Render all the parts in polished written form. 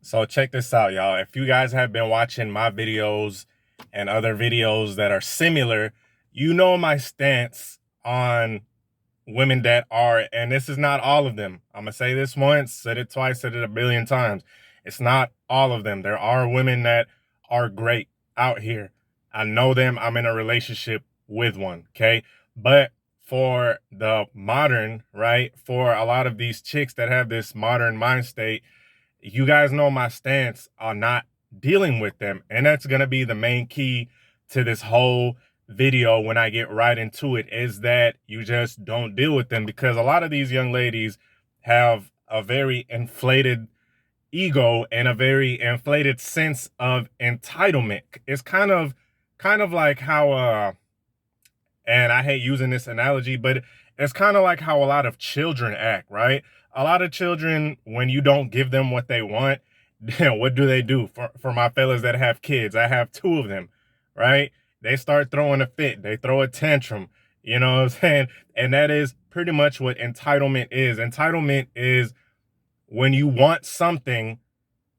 So check this out, y'all. If you guys have been watching my videos and other videos that are similar, you know my stance on women that are, and this is not all of them. I'm going to say this once, said it twice, said it a billion times. It's not all of them. There are women that are great out here. I know them. I'm in a relationship with one, okay? But for the modern, right, for a lot of these chicks that have this modern mind state, you guys know my stance on not dealing with them. And that's going to be the main key to this whole video when I get right into it, is that you just don't deal with them, because a lot of these young ladies have a very inflated ego and a very inflated sense of entitlement. It's kind of like how and I hate using this analogy, but it's kind of like how a lot of children act, right? A lot of children, when you don't give them what they want, what do? For my fellas that have kids, I have two of them, right? They start throwing a fit. They throw a tantrum, you know what I'm saying? And that is pretty much what entitlement is. Entitlement is when you want something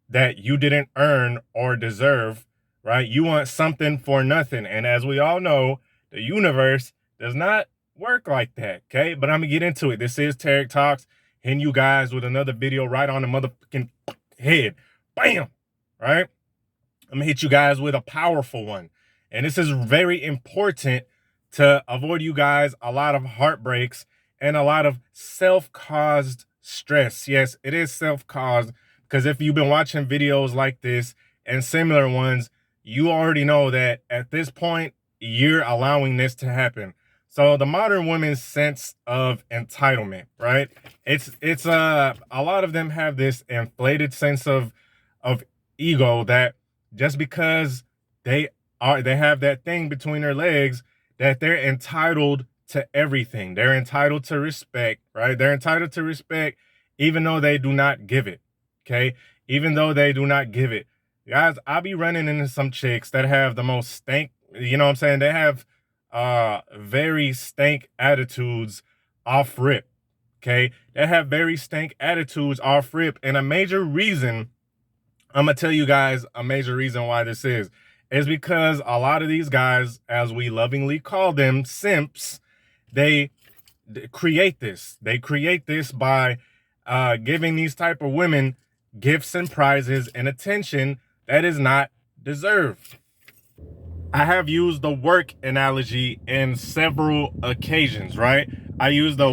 that you didn't earn or deserve, right? You want something for nothing. And as we all know, the universe does not work like that, okay? But I'm gonna get into it. This is Tarik Talks, hitting you guys with another video right on the motherfucking head. Bam! Right? I'm gonna hit you guys with a powerful one. And this is very important to avoid you guys a lot of heartbreaks and a lot of self-caused stress. Yes, it is self-caused, because if you've been watching videos like this and similar ones, you already know that at this point, you're allowing this to happen. So the modern woman's sense of entitlement, right? It's a lot of them have this inflated sense of ego, that just because they have that thing between their legs, that they're entitled to everything. They're entitled to respect, right? They're entitled to respect even though they do not give it. Okay? Even though they do not give it. Guys, I'll be running into some chicks that have the most stank, you know what I'm saying? They have very stank attitudes off rip. Okay? They have very stank attitudes off rip. And a major reason, I'm gonna tell you guys a major reason why this is because a lot of these guys, as we lovingly call them, simps, they create this. They create this by giving these type of women gifts and prizes and attention that is not deserved. I have used the work analogy in several occasions, right? I use the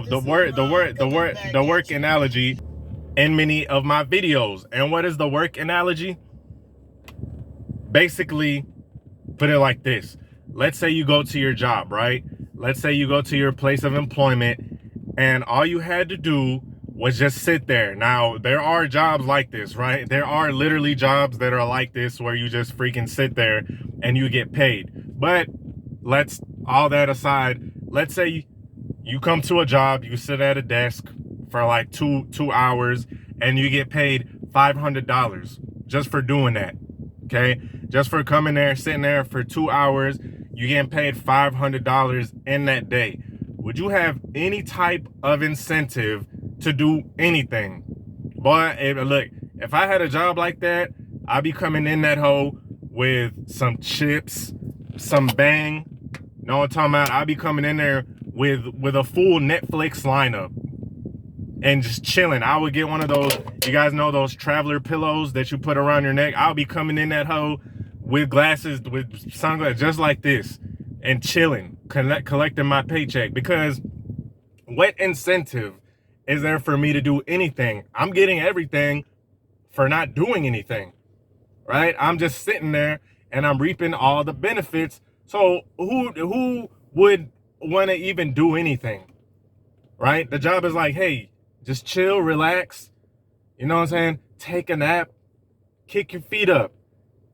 work analogy in many of my videos. And what is the work analogy? Basically, put it like this. Let's say you go to your job, right? Let's say you go to your place of employment and all you had to do was just sit there. Now, there are jobs like this, right? There are literally jobs that are like this where you just freaking sit there and you get paid. But let's, all that aside, let's say you come to a job, you sit at a desk for like two hours and you get paid $500 just for doing that. Okay, just for coming there, sitting there for 2 hours, you getting paid $500 in that day. Would you have any type of incentive to do anything? Boy, look, if I had a job like that, I'd be coming in that hole with some chips, some bang. Know what I'm talking about? I'd be coming in there with a full Netflix lineup and just chilling. I would get one of those, you guys know those traveler pillows that you put around your neck. I'll be coming in that hole with glasses, with sunglasses, just like this, and chilling, collecting my paycheck. Because what incentive is there for me to do anything? I'm getting everything for not doing anything, right? I'm just sitting there and I'm reaping all the benefits. So who would want to even do anything, right? The job is like, hey, just chill, relax. You know what I'm saying? Take a nap, kick your feet up,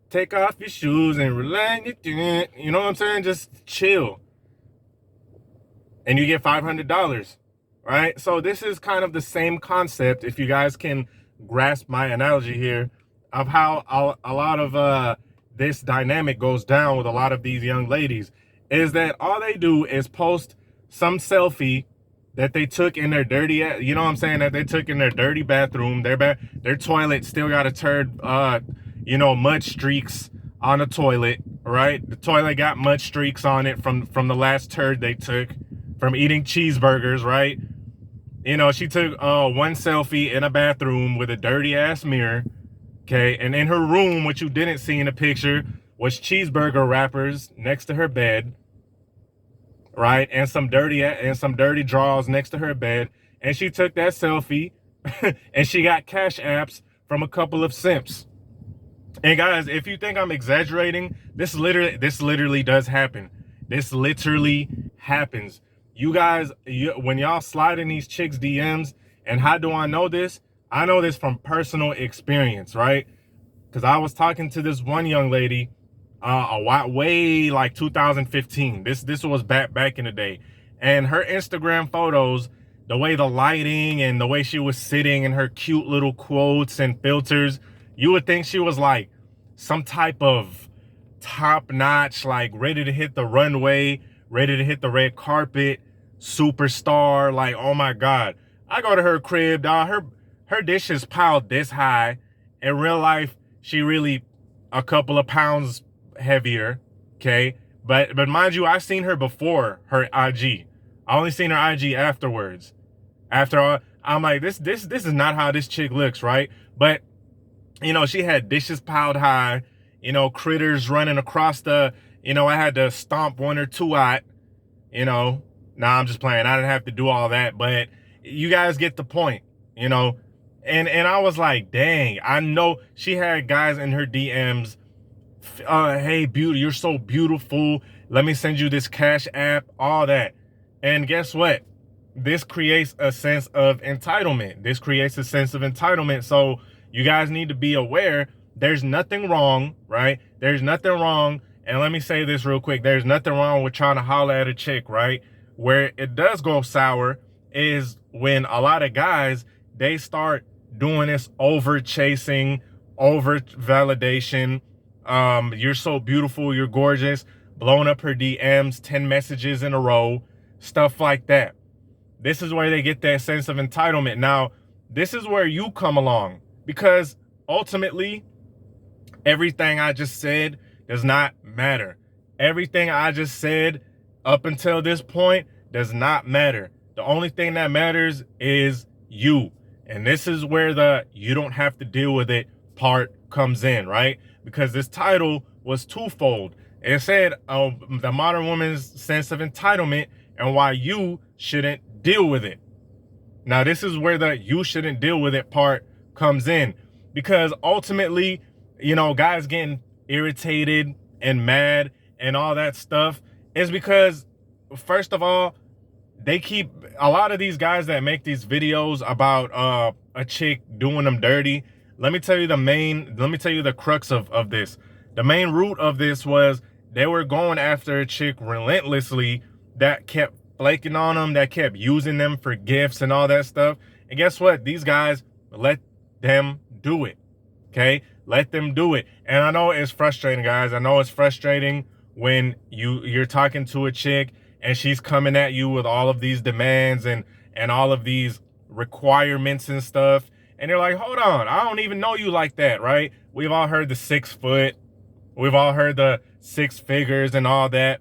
take off your shoes and relax. You know what I'm saying? Just chill. And you get $500, right? So this is kind of the same concept, if you guys can grasp my analogy here, of how a lot of this dynamic goes down with a lot of these young ladies, is that all they do is post some selfie that they took in their dirty, you know what I'm saying, that they took in their dirty bathroom. Their toilet still got a turd, you know, mud streaks on the toilet, right? The toilet got mud streaks on it from the last turd they took from eating cheeseburgers, right? You know, she took one selfie in a bathroom with a dirty ass mirror, okay? And in her room, what you didn't see in the picture was cheeseburger wrappers next to her bed, right? And some dirty drawers next to her bed. And she took that selfie and she got cash apps from a couple of simps. And guys, if you think I'm exaggerating, this literally does happen. This literally happens. You guys, when y'all slide in these chicks' DMs, and how do I know this? I know this from personal experience, right? Because I was talking to this one young lady a while, way like 2015. This was back in the day. And her Instagram photos, the way the lighting and the way she was sitting and her cute little quotes and filters, you would think she was like some type of top-notch, like ready to hit the runway, ready to hit the red carpet, superstar. Like, oh my God. I go to her crib, dog. Her dish is piled this high. In real life, she really a couple of pounds heavier, okay? But mind you, I've seen her before her IG. I only seen her IG afterwards. After all, I'm like, this is not how this chick looks, right? But you know, she had dishes piled high, you know, critters running across the, you know, I had to stomp one or two out, you know. Nah, I'm just playing. I didn't have to do all that, but you guys get the point, you know. And I was like, dang, I know she had guys in her DMs, hey, beauty, you're so beautiful. Let me send you this cash app, all that. And guess what? This creates a sense of entitlement. This creates a sense of entitlement. So you guys need to be aware. There's nothing wrong, right? There's nothing wrong. And let me say this real quick. There's nothing wrong with trying to holler at a chick, right? Where it does go sour is when a lot of guys, they start doing this over chasing, over validation. You're so beautiful, you're gorgeous, blowing up her DMs, 10 messages in a row, stuff like that. This is where they get that sense of entitlement. Now, this is where you come along, because ultimately, everything I just said does not matter. Everything I just said up until this point does not matter. The only thing that matters is you. And this is where the you don't have to deal with it part comes in, right? Because this title was twofold. It said the modern woman's sense of entitlement and why you shouldn't deal with it. Now, this is where the you shouldn't deal with it part comes in, because ultimately, you know, guys getting irritated and mad and all that stuff is because, first of all, they keep, a lot of these guys that make these videos about a chick doing them dirty, let me tell you the crux of this. The main root of this was they were going after a chick relentlessly that kept flaking on them, that kept using them for gifts and all that stuff. And guess what? These guys let them do it. Okay? Let them do it. And I know it's frustrating, guys. I know it's frustrating when you're talking to a chick and she's coming at you with all of these demands and all of these requirements and stuff. And you're like, hold on, I don't even know you like that, right? We've all heard the 6 foot. We've all heard the 6 figures and all that.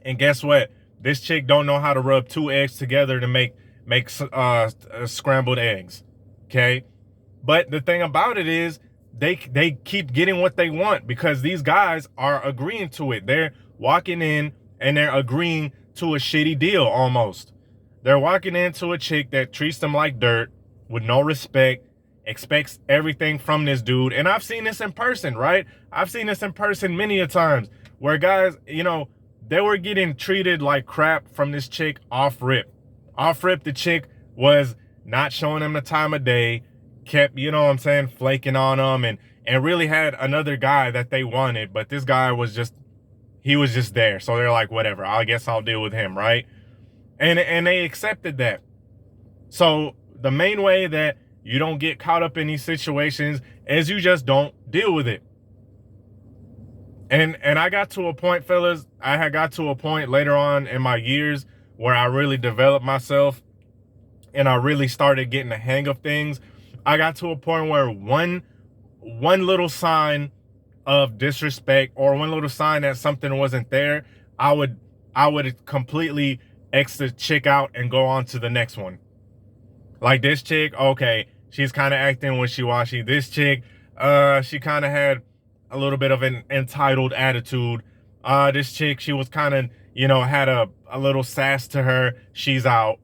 And guess what? This chick don't know how to rub 2 eggs together to make scrambled eggs, okay? But the thing about it is they keep getting what they want because these guys are agreeing to it. They're walking in and they're agreeing to a shitty deal almost. They're walking into a chick that treats them like dirt with no respect, expects everything from this dude. And I've seen this in person, right? I've seen this in person many a times where guys, you know, they were getting treated like crap from this chick off rip. Off rip, the chick was not showing them the time of day, kept, you know what I'm saying, flaking on them and really had another guy that they wanted. But this guy was just, he was just there. So they're like, whatever, I guess I'll deal with him, right? And they accepted that. So the main way that you don't get caught up in these situations is you just don't deal with it. And I got to a point, fellas, I had got to a point later on in my years where I really developed myself and I really started getting the hang of things, I got to a point where one little sign of disrespect or one little sign that something wasn't there, I would completely X the chick out and go on to the next one. Like this chick, okay, she's kind of acting wishy-washy. This chick, she kind of had a little bit of an entitled attitude. This chick, she was kind of, you know, had a little sass to her. She's out,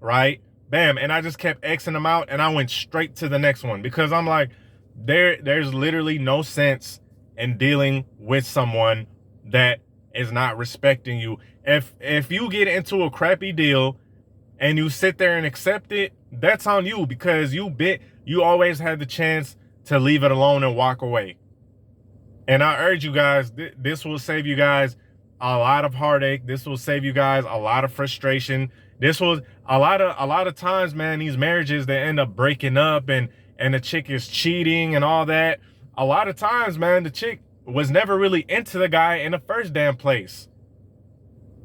right? Bam. And I just kept Xing them out, and I went straight to the next one, because I'm like, there's literally no sense in dealing with someone that is not respecting you. If you get into a crappy deal and you sit there and accept it, that's on you, because you always had the chance to leave it alone and walk away. And I urge you guys, this will save you guys a lot of heartache. This will save you guys a lot of frustration. This was a lot of times, man, these marriages, they end up breaking up and the chick is cheating and all that. A lot of times, man, the chick was never really into the guy in the first damn place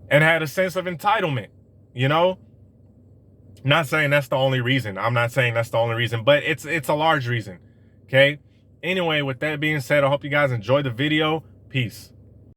and had a sense of entitlement, you know? Not saying that's the only reason. I'm not saying that's the only reason, but it's a large reason, okay? Anyway, with that being said, I hope you guys enjoyed the video. Peace.